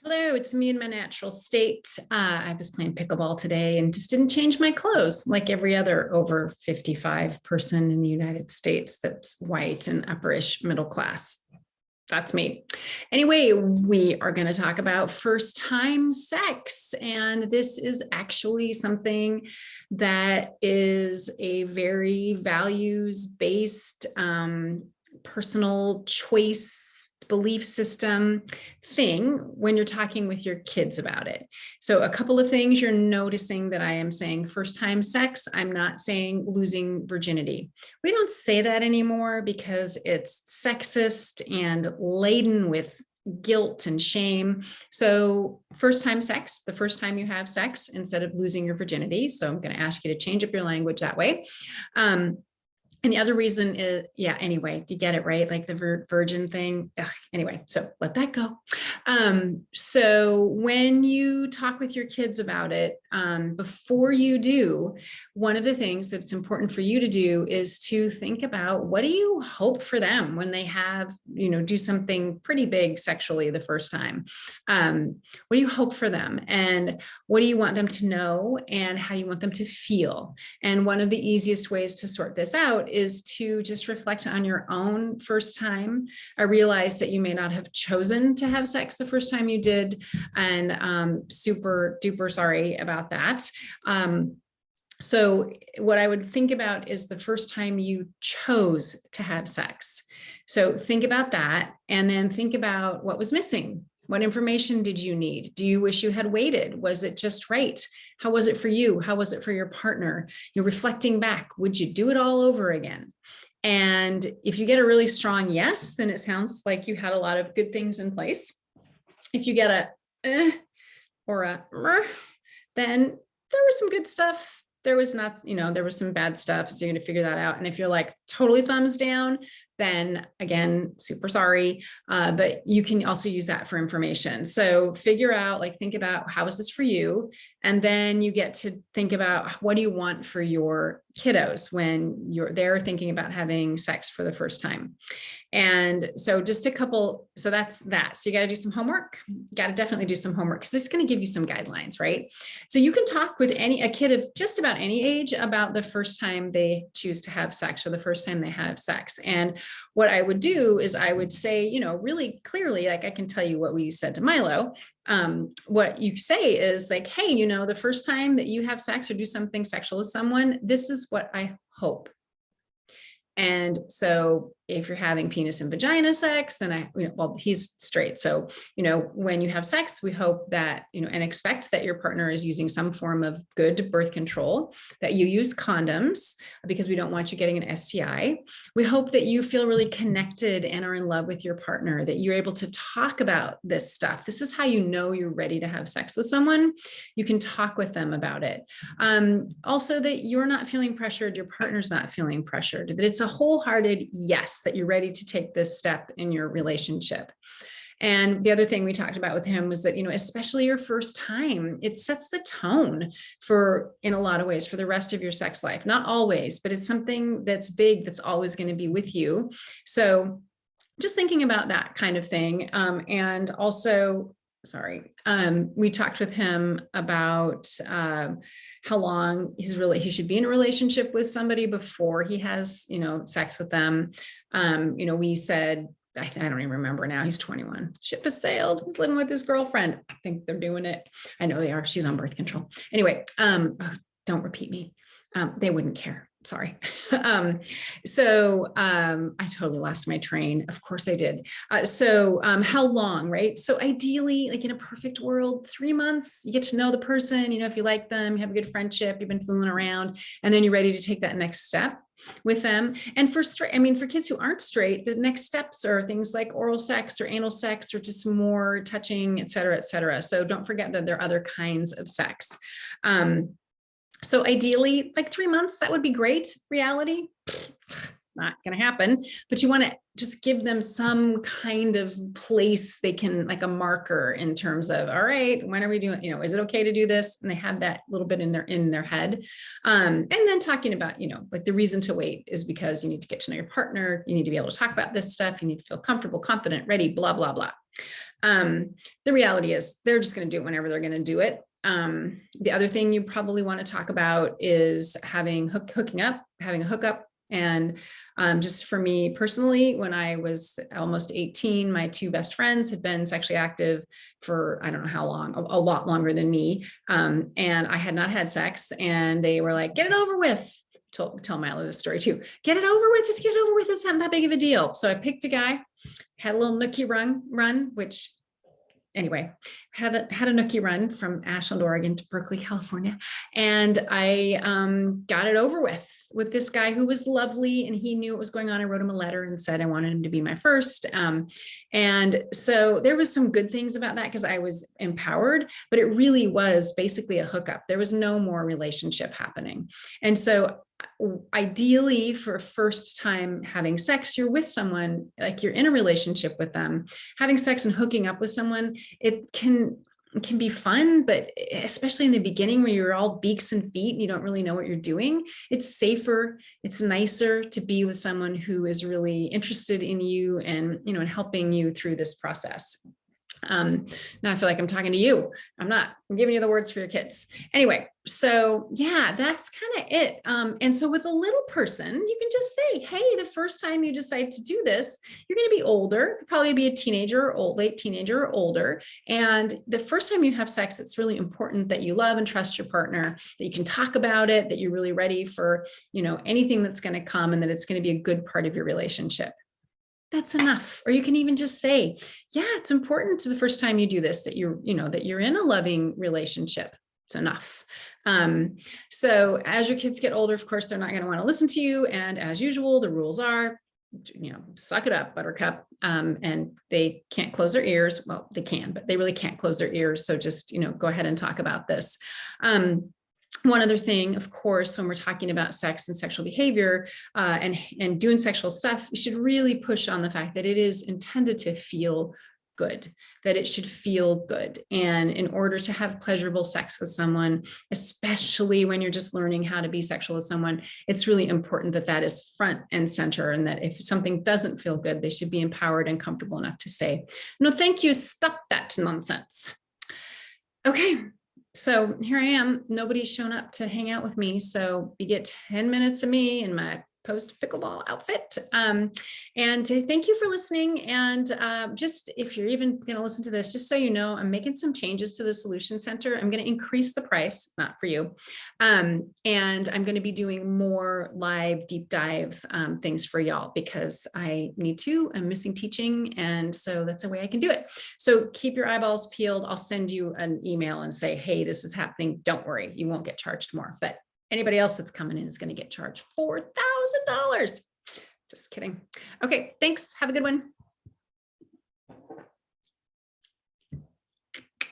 Hello, it's me in my natural state. I was playing pickleball today and just didn't change my clothes like every other over 55 person in the United States that's white and upperish middle class. That's me. Anyway, we are going to talk about first time sex. And this is actually something that is a very values based, personal choice belief system thing when you're talking with your kids about it. So, a couple of things you're noticing that I am saying first time sex, I'm not saying losing virginity. We don't say that anymore because it's sexist and laden with guilt and shame. So, first time sex, the first time you have sex instead of losing your virginity. So, I'm going to ask you to change up your language that way. And the other reason is, yeah, anyway, do you get it right? Like the virgin thing. Ugh, anyway, so let that go. So when you talk with your kids about it, before you do, one of the things that's important for you to do is to think about what do you hope for them when they have, do something pretty big sexually the first time. What do you hope for them? And what do you want them to know? And how do you want them to feel? And one of the easiest ways to sort this out is to just reflect on your own first time. I realize that you may not have chosen to have sex the first time you did, and super duper sorry about that. So what I would think about is the first time you chose to have sex. So think about that, and then think about what was missing. What information did you need? Do you wish you had waited? Was it just right? How was it for you? How was it for your partner? You're reflecting back. Would you do it all over again? And if you get a really strong yes, then it sounds like you had a lot of good things in place. If you get a or a then there was some good stuff. There was not, there was some bad stuff. So you're going to figure that out. And if you're like totally thumbs down, then again, super sorry. But you can also use that for information. So figure out, think about how is this for you? And then you get to think about what do you want for your kiddos when they're thinking about having sex for the first time. And so just so that's that. So you got to do some homework. Got to definitely do some homework because this is going to give you some guidelines, right? So you can talk with a kid of just about any age about the first time they choose to have sex or the first time they have sex. And what I would do is I would say, really clearly, I can tell you what we said to Milo. What you say is hey, the first time that you have sex or do something sexual with someone, this is what I hope. And so if you're having penis and vagina sex, then he's straight. So, when you have sex, we hope that, and expect that your partner is using some form of good birth control, that you use condoms because we don't want you getting an STI. We hope that you feel really connected and are in love with your partner, that you're able to talk about this stuff. This is how you're ready to have sex with someone. You can talk with them about it. Also that you're not feeling pressured, your partner's not feeling pressured, that it's a wholehearted yes, that you're ready to take this step in your relationship. And the other thing we talked about with him was that, especially your first time, it sets the tone in a lot of ways, for the rest of your sex life. Not always, but it's something that's big, that's always going to be with you. So just thinking about that kind of thing. And also, we talked with him about how long he should be in a relationship with somebody before he has, sex with them. We said, I don't even remember now. He's 21. Ship has sailed. He's living with his girlfriend. I think they're doing it. I know they are. She's on birth control. Anyway, don't repeat me. They wouldn't care. Sorry. So I totally lost my train. Of course I did. How long, right? So ideally, in a perfect world, 3 months, you get to know the person, if you like them, you have a good friendship, you've been fooling around, and then you're ready to take that next step with them. And for kids who aren't straight, the next steps are things like oral sex or anal sex or just more touching, et cetera, et cetera. So don't forget that there are other kinds of sex. So ideally, 3 months, that would be great. Reality, not going to happen, but you want to just give them some kind of place they can, a marker in terms of, all right, when are we doing, is it okay to do this? And they have that little bit in their head. And then talking about, the reason to wait is because you need to get to know your partner. You need to be able to talk about this stuff. You need to feel comfortable, confident, ready, blah, blah, blah. The reality is they're just going to do it whenever they're going to do it. The other thing you probably want to talk about is hooking up, having a hookup. And just for me personally, when I was almost 18, my two best friends had been sexually active for, I don't know how long, a lot longer than me. And I had not had sex, and they were like, get it over with. Tell Milo this story too. Get it over with, just get it over with. It's not that big of a deal. So I picked a guy, had a little nookie run, which anyway, had a nookie run from Ashland, Oregon to Berkeley, California. And I got it over with this guy who was lovely, and he knew what was going on. I wrote him a letter and said I wanted him to be my first. And so there was some good things about that because I was empowered, but it really was basically a hookup. There was no more relationship happening. And so ideally, for a first time having sex, you're with someone, like you're in a relationship with them. Having sex and hooking up with someone, it can be fun, but especially in the beginning where you're all beaks and feet and you don't really know what you're doing, it's safer, it's nicer to be with someone who is really interested in you and, and helping you through this process. Now I feel like I'm talking to you. I'm not. I'm giving you the words for your kids. Anyway, so yeah, that's kind of it. And so with a little person, you can just say, hey, the first time you decide to do this, you're going to be older, probably be a teenager or late teenager or older. And the first time you have sex, it's really important that you love and trust your partner, that you can talk about it, that you're really ready for, anything that's going to come, and that it's going to be a good part of your relationship. That's enough. Or you can even just say, yeah, it's important to the first time you do this, that that you're in a loving relationship. It's enough. So as your kids get older, of course, they're not going to want to listen to you. And as usual, the rules are, suck it up, buttercup. And they can't close their ears. Well, they can, but they really can't close their ears. So just, go ahead and talk about this. One other thing, of course, when we're talking about sex and sexual behavior and doing sexual stuff, we should really push on the fact that it is intended to feel good, that it should feel good. And in order to have pleasurable sex with someone, especially when you're just learning how to be sexual with someone, it's really important that that is front and center, and that if something doesn't feel good, they should be empowered and comfortable enough to say, no, thank you, stop that nonsense. Okay. So here I am. Nobody's shown up to hang out with me. So you get 10 minutes of me in my post pickleball outfit. And thank you for listening. And just if you're even going to listen to this, just so you know, I'm making some changes to the Solution Center. I'm going to increase the price, not for you. And I'm going to be doing more live deep dive things for y'all because I need to. I'm missing teaching. And so that's a way I can do it. So keep your eyeballs peeled. I'll send you an email and say, hey, this is happening. Don't worry, you won't get charged more. But anybody else that's coming in is going to get charged $4,000. Just kidding. Okay, thanks. Have a good one.